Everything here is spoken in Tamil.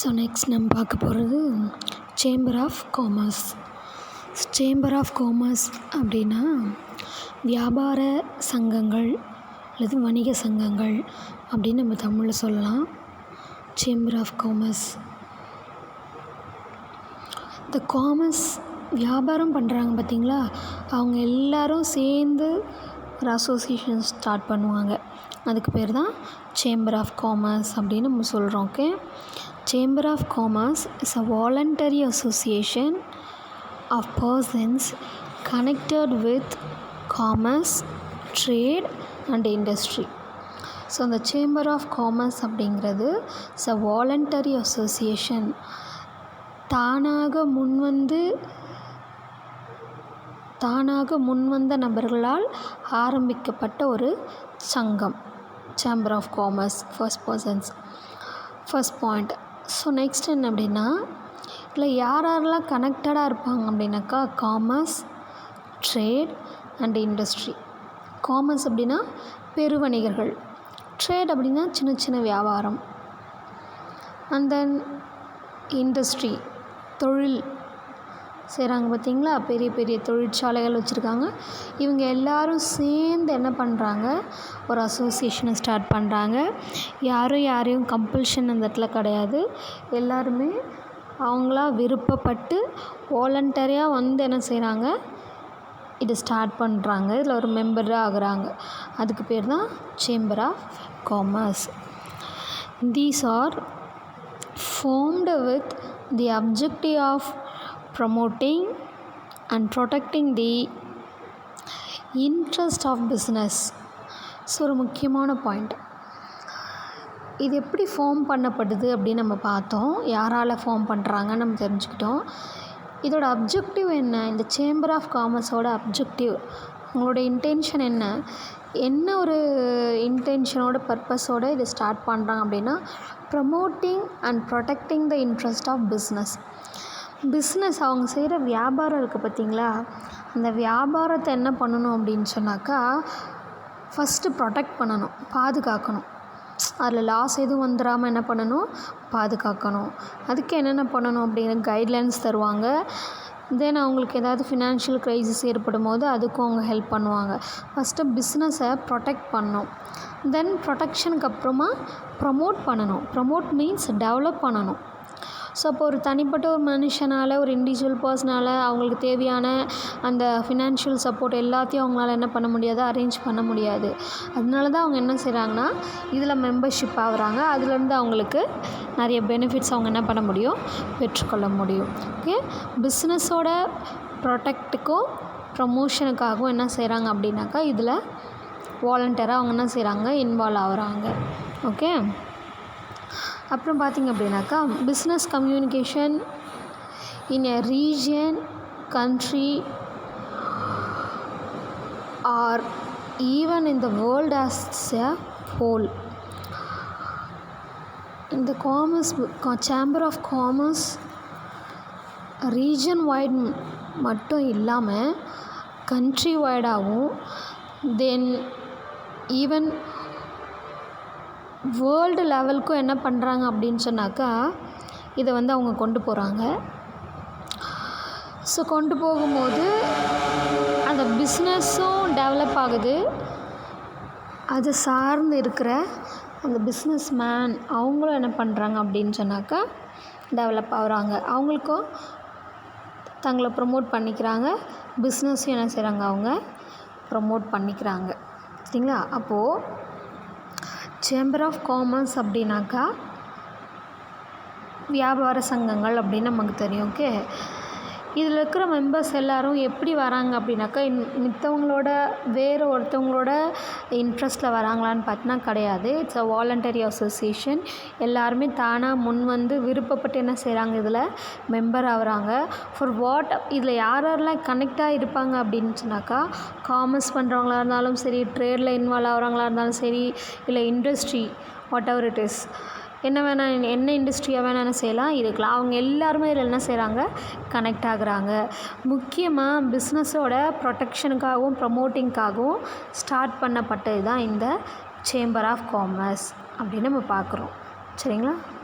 ஸோ நெக்ஸ்ட் நம்ம பார்க்க போகிறது chamber of commerce. Chamber of commerce அப்படின்னா வியாபார சங்கங்கள் அல்லது வணிக சங்கங்கள் அப்படின்னு நம்ம தமிழில் சொல்லலாம். சேம்பர் ஆஃப் காமர்ஸ், இந்த காமர்ஸ் வியாபாரம் பண்ணுறாங்க பார்த்திங்களா, அவங்க எல்லோரும் சேர்ந்து ஒரு அசோசியேஷன் ஸ்டார்ட் பண்ணுவாங்க. அதுக்கு பேர் தான் சேம்பர் ஆஃப் காமர்ஸ் அப்படின்னு நம்ம சொல்கிறோம். Okay, chamber of commerce is a voluntary association of persons connected with commerce, trade and industry. So அந்த சேம்பர் ஆஃப் காமர்ஸ் அப்படிங்கிறது இட்ஸ் a voluntary association. தானாக முன்வந்த நபர்களால் ஆரம்பிக்கப்பட்ட ஒரு சங்கம், chamber of commerce. First point. So next என்ன அப்படின்னா, இதில் யாரெல்லாம் கனெக்டடாக இருப்பாங்க அப்படின்னாக்கா commerce, trade and industry. Commerce அப்படின்னா பெருவணிகர்கள், ட்ரேட் அப்படின்னா சின்ன சின்ன வியாபாரம், அண்ட் தென் இண்டஸ்ட்ரி தொழில் செய்கிறாங்க பார்த்திங்களா, பெரிய பெரிய தொழிற்சாலைகள் வச்சுருக்காங்க. இவங்க எல்லோரும் சேர்ந்து என்ன பண்ணுறாங்க, ஒரு அசோசியேஷனை ஸ்டார்ட் பண்ணுறாங்க. யாரையும் கம்பல்ஷன் அந்த இடத்துல கிடையாது. எல்லாருமே அவங்களா விருப்பப்பட்டு வாலண்டரியாக வந்து என்ன செய்கிறாங்க, இது ஸ்டார்ட் பண்ணுறாங்க. இதில் ஒரு மெம்பராக ஆகுறாங்க. அதுக்கு பேர் தான் chamber of commerce. These are formed with the objective of promoting and protecting the interest of business. So ஒரு முக்கியமான பாயிண்ட். இது எப்படி ஃபார்ம் பண்ணப்படுது அப்படின்னு நம்ம பார்த்தோம். யாரால் ஃபார்ம் பண்ணுறாங்கன்னு நம்ம தெரிஞ்சுக்கிட்டோம். இதோட அப்ஜெக்டிவ் என்ன, இந்த சேம்பர் ஆஃப் காமர்ஸோட அப்ஜெக்டிவ், உங்களோட இன்டென்ஷன் என்ன ஒரு இன்டென்ஷனோட பர்பஸோடு இதை ஸ்டார்ட் பண்ணுறாங்க அப்படின்னா, promoting and protecting the interest of business. அவங்க செய்கிற வியாபாரம் இருக்குது பார்த்திங்களா, அந்த வியாபாரத்தை என்ன பண்ணணும் அப்படின்னு சொன்னாக்கா, ஃபஸ்ட்டு ப்ரொடெக்ட் பண்ணணும், பாதுகாக்கணும். அதில் லாஸ் எதுவும் வந்துடாமல் என்ன பண்ணணும், பாதுகாக்கணும். அதுக்கு என்னென்ன பண்ணணும் அப்படிங்கிற கைட்லைன்ஸ் தருவாங்க. தென் அவங்களுக்கு ஏதாவது ஃபினான்ஷியல் க்ரைசிஸ் ஏற்படும் போது அதுக்கும் அவங்க ஹெல்ப் பண்ணுவாங்க. ஃபஸ்ட்டு பிஸ்னஸை ப்ரொடெக்ட் பண்ணணும். தென் ப்ரொடெக்ஷனுக்கு அப்புறமா ப்ரமோட் பண்ணணும். ப்ரமோட் மீன்ஸ் டெவலப் பண்ணணும். ஸோ அப்போ ஒரு தனிப்பட்ட ஒரு மனுஷனால், ஒரு இண்டிவிஜுவல் பர்சனால் அவங்களுக்கு தேவையான அந்த ஃபினான்ஷியல் சப்போர்ட் எல்லாத்தையும் அவங்களால என்ன பண்ண முடியாது, அரேஞ்ச் பண்ண முடியாது. அதனால தான் அவங்க என்ன செய்கிறாங்கன்னா, இதில் மெம்பர்ஷிப் ஆகுறாங்க. அதுலேருந்து அவங்களுக்கு நிறைய பெனிஃபிட்ஸ் அவங்க என்ன பண்ண முடியும், பெற்றுக்கொள்ள முடியும். ஓகே, பிஸ்னஸோட ப்ரொடெக்ட்டுக்கும் ப்ரமோஷனுக்காகவும் என்ன செய்கிறாங்க அப்படின்னாக்கா, இதில் வாலண்டியராக அவங்க என்ன செய்கிறாங்க, இன்வால்வ் ஆகுறாங்க. ஓகே, அப்புறம் பார்த்திங்க அப்படின்னாக்கா, business communication in a region, country or even in the world as a whole. இந்த chamber of commerce region wide மட்டும் இல்லாமல் கண்ட்ரி வைடாகவும், தென் ஈவன் வேர்ல்டு லெவலுக்கும் என்ன பண்ணுறாங்க அப்படின்னு சொன்னாக்கா, இதை அவங்க கொண்டு போகிறாங்க. ஸோ கொண்டு போகும்போது அந்த பிஸ்னஸும் டெவலப் ஆகுது. அதை சார்ந்து இருக்கிற அந்த பிஸ்னஸ் மேன் அவங்களும் என்ன பண்ணுறாங்க அப்படின்னு சொன்னாக்கா, டெவலப் ஆகுறாங்க. அவங்களுக்கும் தங்களை ப்ரமோட் பண்ணிக்கிறாங்க. பிஸ்னஸையும் என்ன செய்கிறாங்க, அவங்க ப்ரமோட் பண்ணிக்கிறாங்க. சரிங்களா? அப்போது சேம்பர் ஆஃப் காமர்ஸ் அப்படின்னாக்கா வியாபார சங்கங்கள் அப்படின்னு நமக்கு தெரியும். ஓகே, இதில் இருக்கிற மெம்பர்ஸ் எல்லோரும் எப்படி வராங்க அப்படின்னாக்கா, மித்தவங்களோட வேறு ஒருத்தவங்களோட இன்ட்ரெஸ்ட்டில் வராங்களான்னு பார்த்தீங்கன்னா கிடையாது. It's a voluntary association. எல்லாருமே தானாக முன் வந்து விருப்பப்பட்டு என்ன செய்கிறாங்க, இதில் மெம்பர் ஆகுறாங்க. ஃபார் வாட், இதில் யாரெல்லாம் கனெக்டாக இருப்பாங்க அப்படின்னு சொன்னாக்கா, காமர்ஸ் பண்ணுறவங்களா இருந்தாலும் சரி, ட்ரேடில் இன்வால்வ் ஆகிறவங்களா இருந்தாலும் சரி, இல்லை industry what ever it is, என்ன இண்டஸ்ட்ரியாக வேணாலும் செய்யலாம், இருக்கலாம். அவங்க எல்லாருமே இதில் என்ன செய்கிறாங்க, கனெக்ட் ஆகுறாங்க. முக்கியமாக பிஸ்னஸோட ப்ரொடெக்ஷனுக்காகவும் ப்ரமோட்டிங்காகவும் ஸ்டார்ட் பண்ணப்பட்டது தான் இந்த சேம்பர் ஆஃப் காமர்ஸ் அப்படின்னு நம்ம பார்க்குறோம். சரிங்களா?